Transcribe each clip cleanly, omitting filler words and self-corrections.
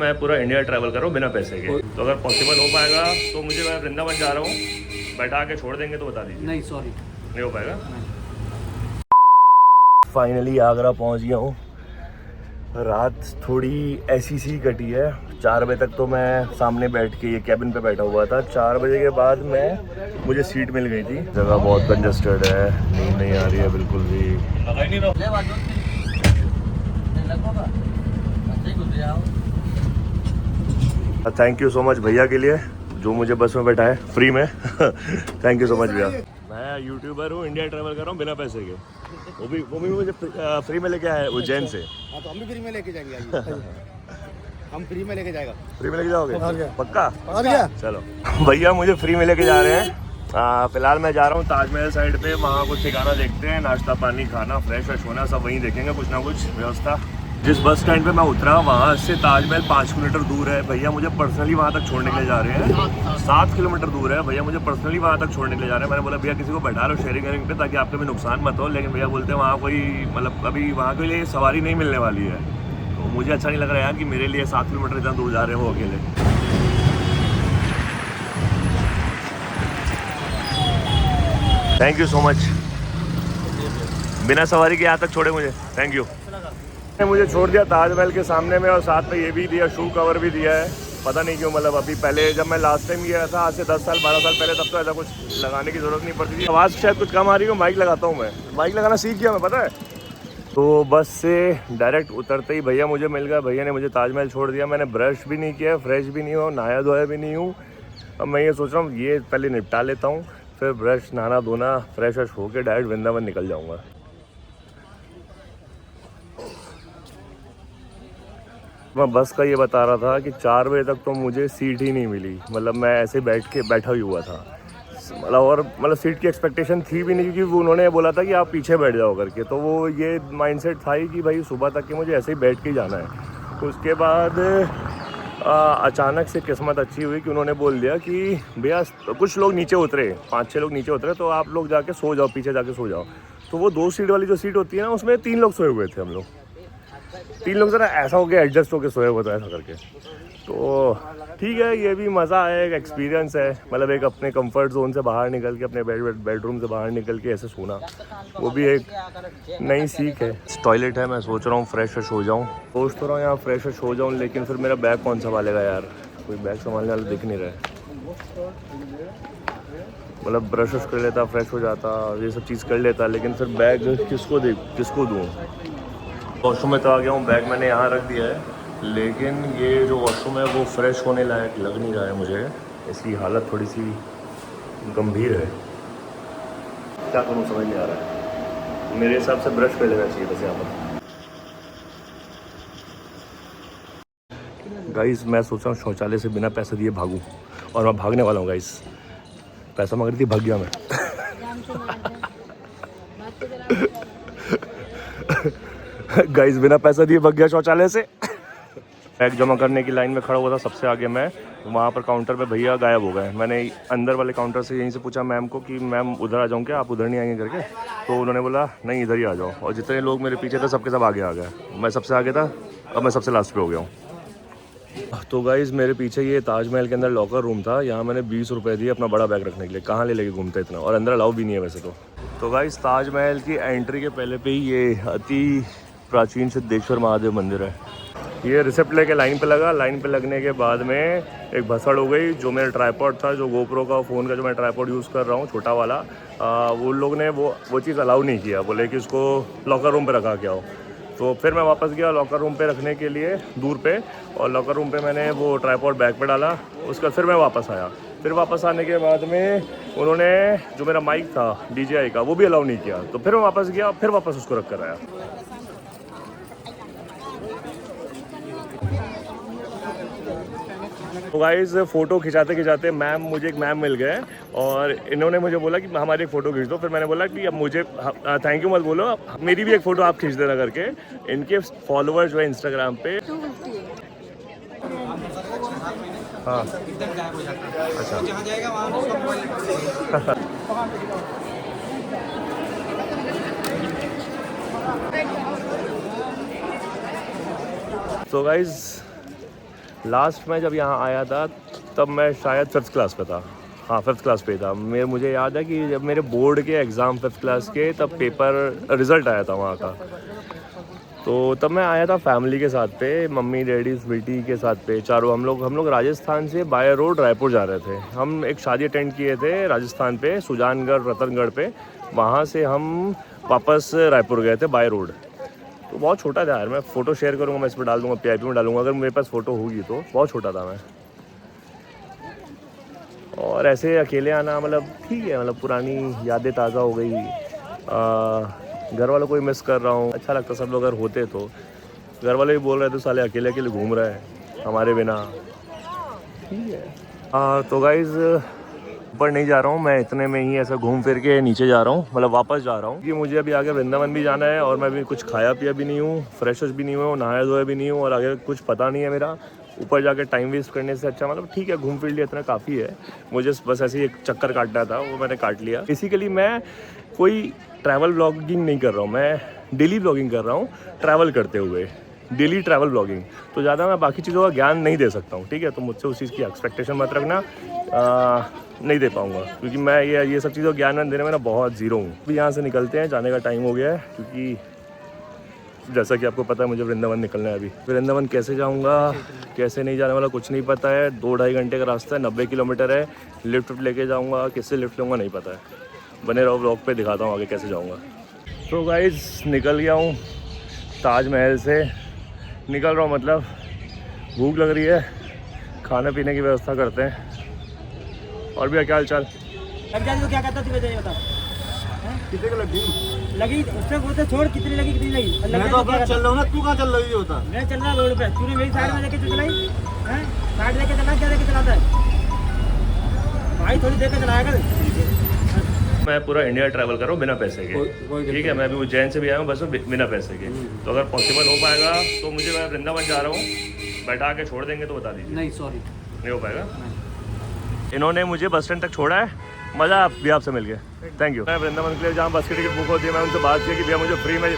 मैं पूरा India travel कर रहा हूँ बिना पैसे के, तो अगर पॉसिबल हो पाएगा तो मुझे, मैं वृंदावन जा रहा हूँ, बैठा के छोड़ देंगे तो बता दीजिए। नहीं सॉरी, नहीं हो पाएगा। फाइनली आगरा पहुँच गया हूँ। रात थोड़ी ऐसी सी कटी है। 4 बजे तक तो मैं सामने बैठ के ये कैबिन पे बैठा हुआ था। 4 बजे के बाद मुझे सीट मिल गई थी। जगह बहुत कंजस्टेड है, नींद नहीं आ रही है बिल्कुल भी। थैंक यू सो मच भैया के लिए जो मुझे बस में बैठा है फ्री में। थैंक यू सो मच भैया। मैं यूट्यूबर हूँ, इंडिया ट्रैवल कर रहा हूँ बिना पैसे के। वो भी मुझे फ्री में लेके आया है उज्जैन से। हाँ तो हम भी फ्री में लेके जाएंगे। हम फ्री में लेके जाएगा। फ्री में लेके जाओगे पक्का? आ गया। चलो भैया मुझे फ्री में लेके जा रहे हैं। फिलहाल मैं जा रहा हूँ ताजमहल साइड पे। वहाँ कुछ ठिकाना देखते हैं, नाश्ता पानी खाना, फ्रेश व्रेश होना, सब वहीं देखेंगे कुछ ना कुछ व्यवस्था। जिस बस स्टैंड पे मैं उतरा वहाँ से ताजमहल 5 किलोमीटर दूर है। भैया मुझे पर्सनली वहाँ तक छोड़ने के लिए जा रहे हैं। 7 किलोमीटर दूर है। भैया मुझे पर्सनली वहाँ तक छोड़ने के लिए जा रहे हैं। मैंने बोला भैया किसी को बैठा लो शेयरिंग वेयरिंग पे ताकि आपका भी नुकसान मत हो, लेकिन भैया बोलते हैं वहाँ कोई मतलब अभी वहाँ के लिए सवारी नहीं मिलने वाली है। तो मुझे अच्छा नहीं लग रहा है यार कि मेरे लिए 7 किलोमीटर इतना दूर जा रहे हो अकेले। थैंक यू सो मच, बिना सवारी के यहाँ तक छोड़े मुझे, थैंक यू। मुझे छोड़ दिया ताजमहल के सामने में, और साथ में ये भी दिया, शू कवर भी दिया है। पता नहीं क्यों, मतलब अभी पहले जब मैं लास्ट टाइम गया था आज से 10 साल 12 साल पहले, तब तो ऐसा कुछ लगाने की ज़रूरत नहीं पड़ती थी। आवाज़ शायद कुछ कम आ रही हो, माइक लगाता हूँ मैं। माइक लगाना सीख गया मैं, पता है। तो बस से डायरेक्ट उतरते ही भैया मुझे मिल गया। भैया ने मुझे ताजमहल छोड़ दिया। मैंने ब्रश भी नहीं किया, फ्रेश भी नहीं हूँ, नहाया धोया भी नहीं हूँ। अब मैं ये सोच रहा हूँ ये पहले निपटा लेता हूँ, फिर ब्रश नहाना धोना फ्रेश व्रेश होकर डायरेक्ट वृंदावन निकल जाऊँगा। मैं बस का ये बता रहा था कि 4 बजे तक तो मुझे सीट ही नहीं मिली। मतलब मैं ऐसे बैठा ही हुआ था। मतलब सीट की एक्सपेक्टेशन थी भी नहीं, क्योंकि उन्होंने बोला था कि आप पीछे बैठ जाओ करके। तो वो ये माइंडसेट था ही कि भाई सुबह तक कि मुझे ऐसे ही बैठ के ही जाना है। तो उसके बाद अचानक से किस्मत अच्छी हुई कि उन्होंने बोल दिया कि भैया कुछ लोग नीचे उतरे, 5-6 लोग नीचे उतरे, तो आप लोग जाके सो जाओ, पीछे जाके सो जाओ। तो वो 2 सीट वाली जो सीट होती है ना, उसमें 3 लोग सोए हुए थे। हम लोग 3 लोग ज़रा ऐसा हो गया, एडजस्ट होकर सोए हुए थे ऐसा करके। तो ठीक है, ये भी मज़ा है, एक एक्सपीरियंस है। मतलब एक अपने कंफर्ट जोन से बाहर निकल के, अपने बेडरूम से बाहर निकल के ऐसे सोना, वो भी एक नई सीख है। टॉयलेट है, मैं सोच रहा हूँ फ्रेश हो जाऊँ। सोच तो रहा हूँ यहाँ फ्रेश हो जाऊँ, लेकिन फिर मेरा बैग कौन संभालेगा यार? कोई बैग संभालने वाला दिख नहीं रहा है। मतलब ब्रश कर लेता, फ्रेश हो जाता, ये सब चीज़ कर लेता, लेकिन फिर बैग किसको दूँ? वॉशरूम में तो आ गया हूँ, बैग मैंने यहाँ रख दिया है, लेकिन ये जो वॉशरूम है वो फ्रेश होने लायक लग नहीं रहा है मुझे। इसकी हालत थोड़ी सी गंभीर है। क्या करूँ समझ नहीं आ रहा है। मेरे हिसाब से ब्रश कर लेना चाहिए बस यहाँ पर। गाइस मैं सोच रहा हूँ शौचालय से बिना पैसे दिए भागूँ, और मैं भागने वाला हूँ गाइस। पैसा मांग रही थी, भाग गया मैं। गाइस बिना पैसा दिए भाग गया शौचालय से। बैग जमा करने की लाइन में खड़ा हुआ था सबसे आगे मैं, वहाँ पर काउंटर पे भैया गायब हो गए। मैंने अंदर वाले काउंटर से यहीं से पूछा मैम को कि मैम उधर आ जाऊँ क्या, आप उधर नहीं आएंगे करके। तो उन्होंने बोला नहीं इधर ही आ जाओ, और जितने लोग मेरे पीछे थे सबके सब आगे आ गए। मैं सबसे आगे था, अब मैं सबसे लास्ट पे हो गया हूँ। तो गाइज़ मेरे पीछे ये ताजमहल के अंदर लॉकर रूम था। यहाँ मैंने 20 रुपये दिए अपना बड़ा बैग रखने के लिए। कहाँ ले लेके घूमते इतना, और अंदर अलाउ भी नहीं है वैसे तो गाइज़ ताजमहल की एंट्री के पहले पे ही ये अति प्राचीन सिद्धेश्वर महादेव मंदिर है। ये रिसिप्ट लेके लाइन पे लगा। लाइन पे लगने के बाद में एक भसड़ हो गई। जो मेरा ट्राईपॉड था, जो गोप्रो का फ़ोन का जो मैं ट्राईपॉड यूज़ कर रहा हूँ छोटा वाला, वो लोग ने वो चीज़ अलाउ नहीं किया। बोले कि उसको लॉकर रूम पे रखा के आओ। तो फिर मैं वापस गया लॉकर रूम पे रखने के लिए दूर पे, और लॉकर रूम पे मैंने वो ट्राईपॉड बैग पे डाला। उसका फिर मैं वापस आया। फिर वापस आने के बाद में उन्होंने जो मेरा माइक था DJI का वो भी अलाउ नहीं किया। तो फिर मैं वापस गया, फिर वापस उसको रख कर आया। तो गाइस फ़ोटो खिंचाते खिंचाते मुझे एक मैम मिल गए, और इन्होंने मुझे बोला कि हमारी एक फ़ोटो खींच दो। फिर मैंने बोला कि अब मुझे थैंक यू मत बोलो, मेरी भी एक फ़ोटो आप खींच देना करके। इनके फॉलोअर्स जो है इंस्टाग्राम पे। हाँ अच्छा तो गाइस लास्ट में जब यहाँ आया था तब मैं शायद 5th क्लास पे था, हाँ 5th क्लास पे था। मुझे याद है कि जब मेरे बोर्ड के एग्ज़ाम 5th क्लास के तब पेपर रिज़ल्ट आया था वहाँ का, तो तब मैं आया था फैमिली के साथ पे, मम्मी डैडी स्वीटी के साथ पे, चारों हम लोग राजस्थान से बाय रोड रायपुर जा रहे थे। हम एक शादी अटेंड किए थे राजस्थान पे, सुजानगढ़ रतनगढ़ पे, वहाँ से हम वापस रायपुर गए थे बाय रोड। तो बहुत छोटा था यार, मैं फ़ोटो शेयर करूँगा, मैं इस पर डाल दूँगा, PIP में डालूँगा अगर मेरे पास फ़ोटो होगी तो। बहुत छोटा था मैं, और ऐसे अकेले आना मतलब ठीक है, मतलब पुरानी यादें ताज़ा हो गई। घर वालों को ही मिस कर रहा हूँ, अच्छा लगता सब लोग अगर होते तो। घर वाले भी बोल रहे थे साले अकेले अकेले घूम रहे हैं हमारे बिना, ठीक है। तो गाइज़ ऊपर नहीं जा रहा हूँ मैं, इतने में ही ऐसा घूम फिर के नीचे जा रहा हूँ, मतलब वापस जा रहा हूँ कि मुझे अभी आगे वृंदावन भी जाना है, और मैं भी कुछ खाया पिया भी नहीं हूँ, फ्रेश भी नहीं हुआ, नहाया धोया भी नहीं हूँ, और आगे कुछ पता नहीं है मेरा। ऊपर जाकर टाइम वेस्ट करने से अच्छा मतलब ठीक है घूम फिर लिया, इतना काफ़ी है। मुझे बस ऐसे ही एक चक्कर काटना था, वो मैंने काट लिया। बेसिकली मैं कोई ट्रैवल ब्लॉगिंग नहीं कर रहा हूँ, मैं डेली ब्लॉगिंग कर रहा हूँ, ट्रैवल करते हुए डेली ट्रैवल ब्लॉगिंग। तो ज़्यादा मैं बाकी चीज़ों का ज्ञान नहीं दे सकता हूँ, ठीक है। तो मुझसे उस चीज़ की एक्सपेक्टेशन मत रखना, नहीं दे पाऊँगा, क्योंकि मैं ये सब चीज़ों का ज्ञान देने में ना बहुत ज़ीरो हूँ। अभी यहाँ से निकलते हैं, जाने का टाइम हो गया है, क्योंकि जैसा कि आपको पता है मुझे वृंदावन निकलना है। अभी वृंदावन कैसे जाऊंगा, कैसे नहीं जाने वाला कुछ नहीं पता है। 2-2.5 घंटे का रास्ता है, 90 किलोमीटर है। लिफ्ट लेके जाऊंगा, किससे लिफ्ट लूँगा नहीं पता है। बने रहो, ब्लॉग पे दिखाता हूँ आगे कैसे जाऊंगा। तो गाइस निकल गया हूँ ताजमहल से, निकल रहा हूँ, मतलब भूख लग रही है, खाने पीने की व्यवस्था करते हैं। और भी क्या हाल चाल? तो क्या कहता तू ये बता, कितने को लगी? लगी उससे बोलते छोड़, कितनी लगी मैं तो अपना चल रहा हूँ ना, तू कहाँ चल रही होता? मैं चल रहा रोड पे, तूने मेरी साइड में लेके चलाई हैं? साइड लेके चला, क्या लेके चलाता है भाई? थोड़ी देर के चलाया कर। मैं पूरा इंडिया ट्रैवल कर रहा हूँ बिना पैसे के, ठीक है। मैं अभी उज्जैन से भी आया हूँ बस में बिना पैसे के। तो अगर पॉसिबल हो पाएगा तो मुझे, मैं वृंदावन जा रहा हूँ, बैठा के छोड़ देंगे तो बता दीजिए। नहीं सॉरी, नहीं हो पाएगा। इन्होंने मुझे बस स्टैंड तक छोड़ा है, मज़ा भी आपसे मिल गया, थैंक यू। मैं वृंदावन के लिए जहाँ बस की टिकट बुक होती है, मैं उनसे बात की कि भैया मुझे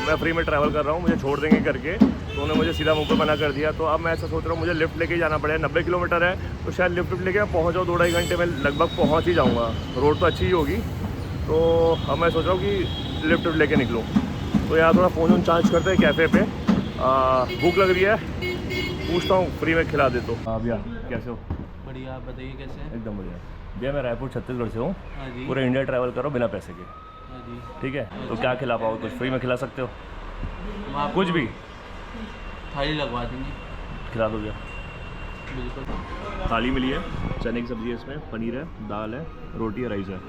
मैं फ्री में ट्रैवल कर रहा हूँ, मुझे छोड़ देंगे करके। तो उन्होंने मुझे सीधा मुँह पर मना कर दिया। तो अब मैं ऐसा सोच रहा हूँ मुझे लिफ्ट लेके ही जाना पड़ेगा, 90 किलोमीटर है, तो शायद लिफ्ट लेके मैं पहुँच जाऊँ, 2-2.5 घंटे में लगभग पहुँच ही जाऊँगा। रोड तो अच्छी ही होगी, तो अब मैं सोच रहा हूँ कि लिफ्ट लेके निकलूँ। तो यहाँ थोड़ा फ़ोन चार्ज करते हैं कैफ़े पे, भूख लग रही है, पूछता हूँ फ्री में खिला दे तो। भैया कैसे हो? बढ़िया, आप बताइए कैसे हैं? एकदम बढ़िया भैया। मैं रायपुर छत्तीसगढ़ से हूँ, हाँ जी, पूरे इंडिया ट्रैवल करो बिना पैसे के, हाँ जी। ठीक है। तो क्या खिला पाओ, कुछ फ्री में खिला सकते हो? आप कुछ भी थाली लगवा देंगे, खिला दो भैया। बिल्कुल। थाली मिली है, चने की सब्ज़ी है, इसमें पनीर है, दाल है, रोटी है, राइस है।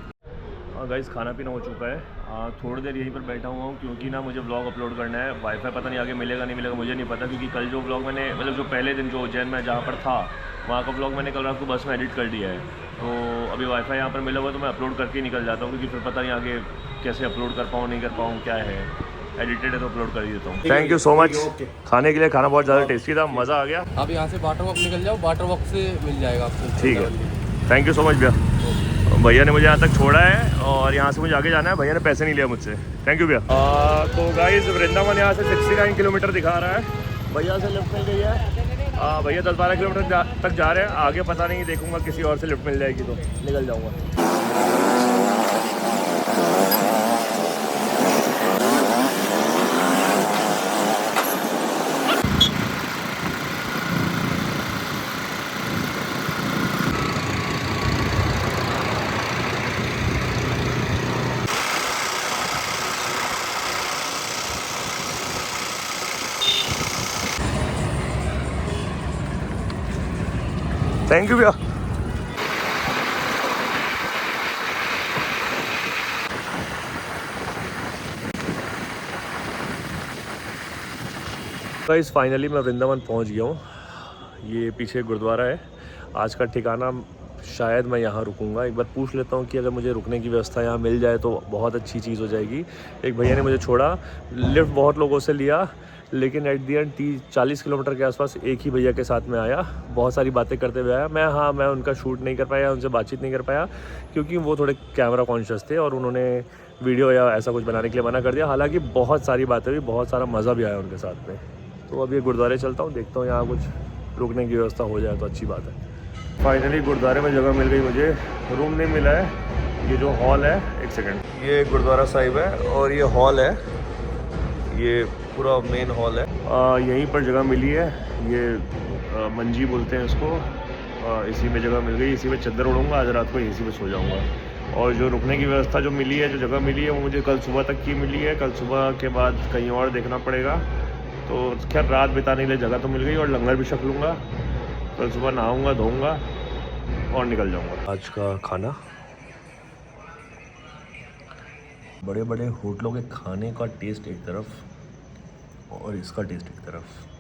हाँ गाइस खाना पीना हो चुका है। थोड़ी देर यहीं पर बैठा हुआ हूँ, क्योंकि ना मुझे व्लॉग अपलोड करना है। वाईफाई पता नहीं आगे मिलेगा नहीं मिलेगा, मुझे नहीं पता, क्योंकि कल जो व्लॉग मैंने, मतलब जो पहले दिन जो उज्जैन में जहाँ पर था वहाँ का व्लॉग मैंने कल रात को बस में एडिट कर दिया है। तो अभी वाईफाई यहाँ पर मिला हुआ, तो मैं अपलोड करके ही निकल जाता हूँ, क्योंकि फिर पता नहीं आगे कैसे अपलोड कर पाऊँ नहीं कर पाऊँ, क्या है एडिटेड है तो अपलोड कर ही देता हूँ। थैंक यू सो मच खाने के लिए, खाना बहुत ज़्यादा टेस्टी था, मज़ा आ गया। आप यहाँ से वाटर वॉक निकल जाओ, वाटर वॉक से मिल जाएगा आपको। ठीक है, थैंक यू सो मच भैया। भैया ने मुझे यहाँ तक छोड़ा है, और यहाँ से मुझे आगे जाना है। भैया ने पैसे नहीं लिया मुझसे, थैंक यू भैया। तो गाइस वृंदावन यहाँ से 69 किलोमीटर दिखा रहा है। भैया से लिफ्ट मिल गई है, भैया 10-12 किलोमीटर तक जा रहे हैं, आगे पता नहीं, देखूंगा किसी और से लिफ्ट मिल जाएगी तो निकल जाऊँगा। थैंक यू भैया। गाइस फाइनली मैं वृंदावन पहुंच गया हूँ। ये पीछे गुरुद्वारा है। आज का ठिकाना शायद मैं यहाँ रुकूंगा। एक बार पूछ लेता हूँ कि अगर मुझे रुकने की व्यवस्था यहाँ मिल जाए तो बहुत अच्छी चीज़ हो जाएगी। एक भैया ने मुझे छोड़ा, लिफ्ट बहुत लोगों से लिया, लेकिन एट दी एंड 30-40 किलोमीटर के आसपास एक ही भैया के साथ में आया। बहुत सारी बातें करते हुए आया। मैं उनका शूट नहीं कर पाया, उनसे बातचीत नहीं कर पाया, क्योंकि वो थोड़े कैमरा कॉन्शियस थे और उन्होंने वीडियो या ऐसा कुछ बनाने के लिए मना कर दिया। हालांकि बहुत सारी बातें हुई, बहुत सारा मज़ा भी आया उनके साथ में। तो अब ये गुरुद्वारे चलता हूँ, देखता हूँ यहाँ कुछ रुकने की व्यवस्था हो जाए तो अच्छी बात है। फाइनली गुरुद्वारे में जगह मिल गई मुझे, रूम नहीं मिला है। ये जो हॉल है, एक सेकंड, ये गुरुद्वारा साहिब है और ये हॉल है, ये पूरा मेन हॉल है। यहीं पर जगह मिली है, ये मंजी बोलते हैं इसको। इसी में जगह मिल गई, इसी में चद्दर उड़ूंगा, आज रात को इसी में सो जाऊंगा। और जो रुकने की व्यवस्था जो मिली है, जो जगह मिली है, वो मुझे कल सुबह तक की मिली है। कल सुबह के बाद कहीं और देखना पड़ेगा। तो खैर रात बिताने के लिए जगह तो मिल गई और लंगर भी छक लूँगा। कल सुबह नहाऊँगा, धोऊँगा और निकल जाऊँगा। आज का खाना, बड़े बड़े होटलों के खाने का टेस्ट एक तरफ और इसका टेस्ट एक तरफ।